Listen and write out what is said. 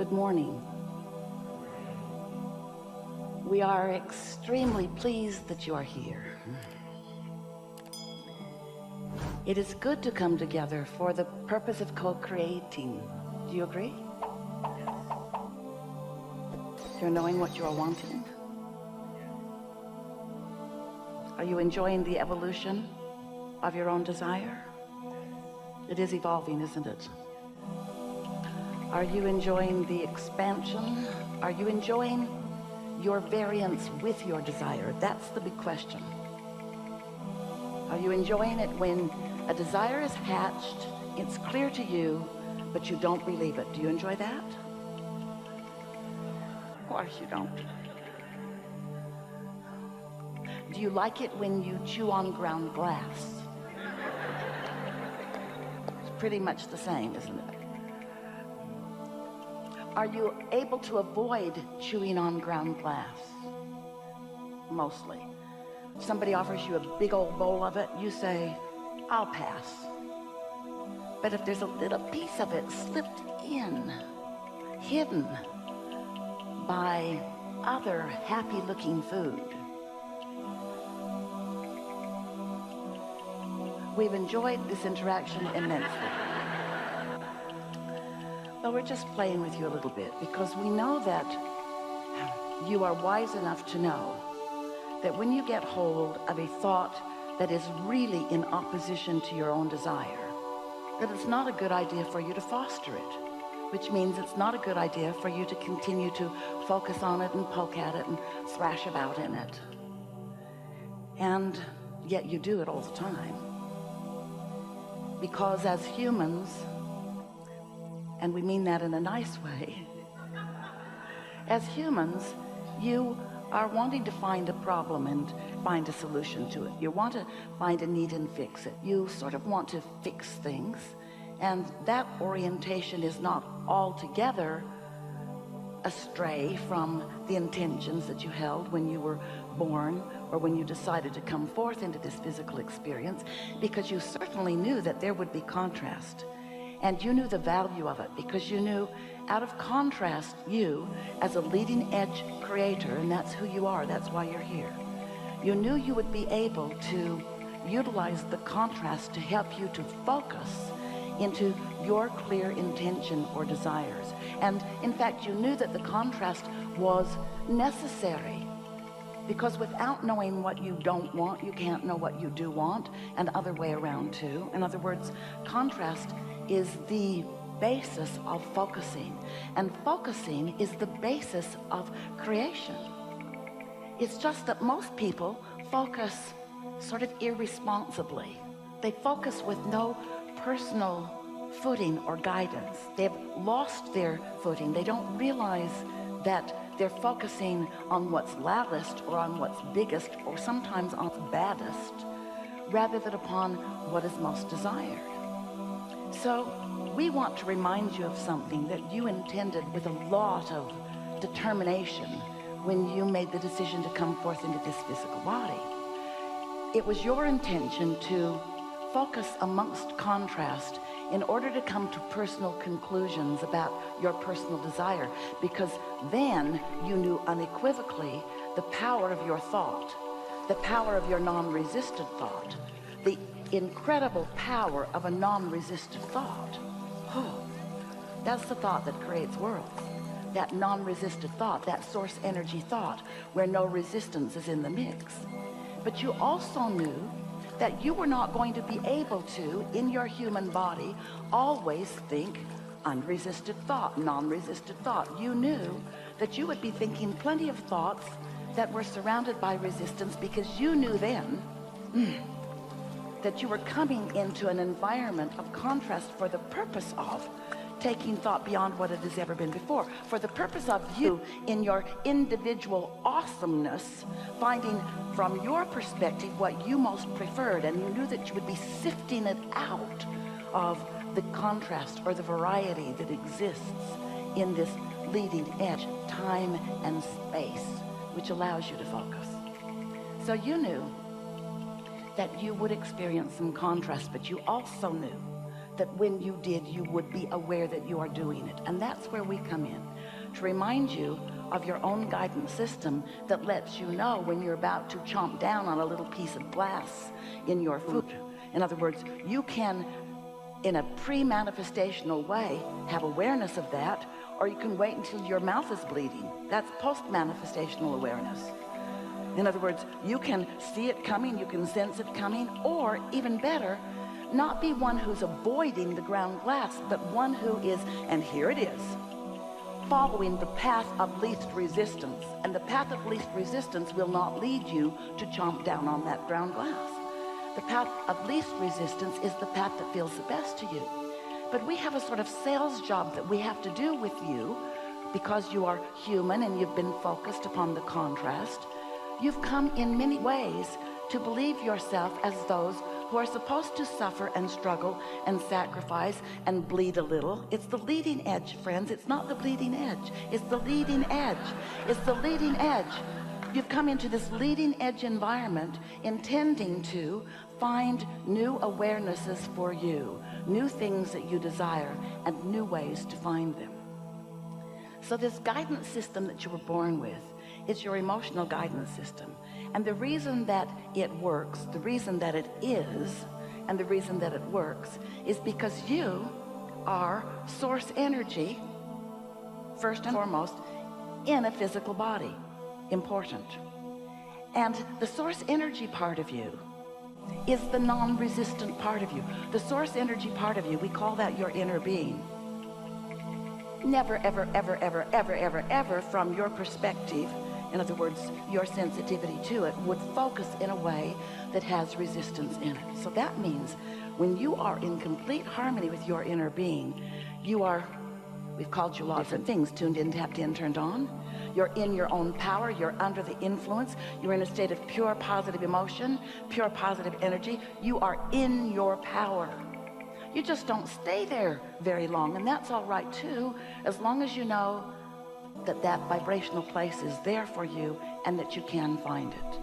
Good morning. We are extremely pleased that you are here. It is good to come together for the purpose of co-creating. Do you agree? You're knowing what you are wanting? Are you enjoying the evolution of your own desire? It is evolving, isn't it? Are you enjoying the expansion? Are you enjoying your variance with your desire? That's the big question. Are you enjoying it when a desire is hatched, it's clear to you, but you don't believe it? Do you enjoy that? Of course you don't. Do you like it when you chew on ground glass? It's pretty much the same, isn't it? Are you able to avoid chewing on ground glass? Mostly. If somebody offers you a big old bowl of it, you say, I'll pass. But if there's a little piece of it slipped in, hidden by other happy-looking food, we've enjoyed this interaction immensely. But we're just playing with you a little bit because we know that you are wise enough to know that when you get hold of a thought that is really in opposition to your own desire, that it's not a good idea for you to foster it, which means it's not a good idea for you to continue to focus on it and poke at it and thrash about in it. And yet you do it all the time. Because as humans, and we mean that in a nice way, as humans, you are wanting to find a problem and find a solution to it. You want to find a need and fix it. You sort of want to fix things, and that orientation is not altogether astray from the intentions that you held when you were born or when you decided to come forth into this physical experience, because you certainly knew that there would be contrast. And you knew the value of it because you knew out of contrast, you as a leading edge creator, and that's who you are, that's why you're here. You knew you would be able to utilize the contrast to help you to focus into your clear intention or desires. And in fact, you knew that the contrast was necessary, because without knowing what you don't want, you can't know what you do want, and other way around too. In other words, contrast is the basis of focusing, and focusing is the basis of creation. It's just that most people focus sort of irresponsibly. They focus with no personal footing or guidance. They've lost their footing. They don't realize that they're focusing on what's loudest or on what's biggest or sometimes on the baddest, rather than upon what is most desired. So we want to remind you of something that you intended with a lot of determination when you made the decision to come forth into this physical body. It was your intention to focus amongst contrast in order to come to personal conclusions about your personal desire, because then you knew unequivocally the power of your thought, the power of your non-resistant thought, the incredible power of a non-resistant thought. Oh, that's the thought that creates worlds. That non-resistant thought, that source energy thought, where no resistance is in the mix. But you also knew that you were not going to be able to, in your human body, always think unresisted thought, non-resisted thought. You knew that you would be thinking plenty of thoughts that were surrounded by resistance, because you knew then that you were coming into an environment of contrast for the purpose of taking thought beyond what it has ever been before, for the purpose of you in your individual awesomeness finding from your perspective what you most preferred, and you knew that you would be sifting it out of the contrast or the variety that exists in this leading edge, time and space, which allows you to focus. So you knew that you would experience some contrast, but you also knew that when you did, you would be aware that you are doing it. And that's where we come in, to remind you of your own guidance system that lets you know when you're about to chomp down on a little piece of glass in your food. In other words, you can, in a pre-manifestational way, have awareness of that, or you can wait until your mouth is bleeding. That's post-manifestational awareness. In other words, you can see it coming, you can sense it coming, or even better, not be one who's avoiding the ground glass, but one who is, and here it is, following the path of least resistance. And the path of least resistance will not lead you to chomp down on that ground glass. The path of least resistance is the path that feels the best to you. But we have a sort of sales job that we have to do with you, because you are human and you've been focused upon the contrast. You've come in many ways to believe yourself as those who are supposed to suffer and struggle and sacrifice and bleed a little. It's the leading edge, friends. It's not the bleeding edge. It's the leading edge. It's the leading edge. You've come into this leading edge environment intending to find new awarenesses for you, new things that you desire, and new ways to find them. So this guidance system that you were born with, it's your emotional guidance system. And the reason that it works, the reason that it is, and the reason that it works is because you are source energy, first and foremost, in a physical body. Important. And the source energy part of you is the non-resistant part of you. The source energy part of you, we call that your inner being. Never, ever, ever, ever, ever, ever, ever from your perspective, in other words, your sensitivity to it, would focus in a way that has resistance in it. So that means when you are in complete harmony with your inner being, you are, we've called you lots of different things, tuned in, tapped in, turned on. You're in your own power. You're under the influence. You're in a state of pure positive emotion, pure positive energy. You are in your power. You just don't stay there very long, and that's all right too, as long as you know that that vibrational place is there for you and that you can find it.